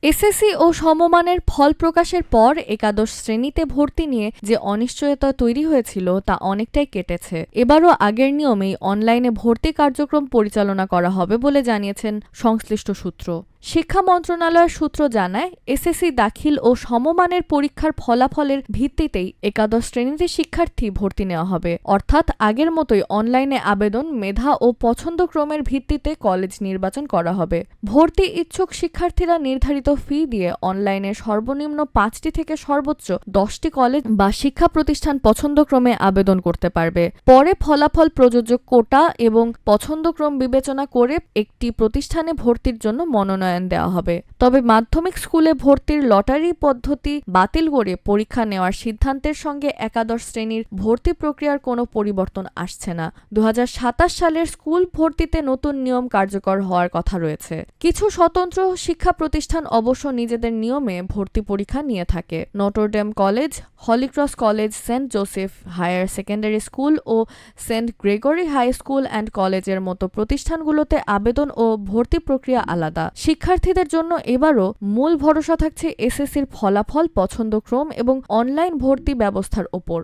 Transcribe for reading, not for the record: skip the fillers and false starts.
SSC ও সমমানের ফল প্রকাশের পর একাদশ শ্রেণীতে ভর্তি নিয়ে যে অনিশ্চয়তা তৈরি হয়েছিল তা অনেকটাই কেটেছে। এবারও আগের নিয়মেই অনলাইনে ভর্তি কার্যক্রম পরিচালনা করা হবে বলে জানিয়েছেন সংশ্লিষ্ট সূত্র। শিক্ষা মন্ত্রণালয়ের সূত্র জানায়, এসএসসি দাখিল ও সমমানের পরীক্ষার ফলাফলের ভিত্তিতেই একাদশ শ্রেণীতে শিক্ষার্থী ভর্তি নেওয়া হবে। অর্থাৎ আগের মতোই অনলাইনে আবেদন, মেধা ও পছন্দক্রমের ভিত্তিতে কলেজ নির্বাচন করা হবে। ভর্তি ইচ্ছুক শিক্ষার্থীরা নির্ধারিত ফি দিয়ে অনলাইনে সর্বনিম্ন 5টি থেকে সর্বোচ্চ 10টি কলেজ বা শিক্ষা প্রতিষ্ঠান পছন্দক্রমে আবেদন করতে পারবে। পরে ফলাফল প্রযোজ্য কোটা এবং পছন্দক্রম বিবেচনা করে একটি প্রতিষ্ঠানে ভর্তির জন্য মনোনয়ন দেওয়া হবে। তবে মাধ্যমিক স্কুলে ভর্তির লটারি পদ্ধতি বাতিল করে পরীক্ষা নেওয়ার সিদ্ধান্তের সঙ্গে একাদশ শ্রেণীর ভর্তি প্রক্রিয়ার কোনো পরিবর্তন আসছে না। 2027 সালের স্কুল ভর্তিতে নতুন নিয়ম কার্যকর হওয়ার কথা রয়েছে। কিছু স্বতন্ত্র শিক্ষা প্রতিষ্ঠান অবশ্য নিজেদের নিয়মে ভর্তি পরীক্ষা নিয়ে থাকে। Notre Dame college, Holy Cross college, Saint Joseph higher secondary school ও Saint Gregory high school and কলেজের মতো প্রতিষ্ঠানগুলোতে আবেদন ও ভর্তি প্রক্রিয়া আলাদা। শিক্ষার্থীদের জন্য এবারও মূল ভরসা থাকছে এসএসসির ফলাফল, পছন্দক্রম এবং অনলাইন ভর্তি ব্যবস্থার ওপর।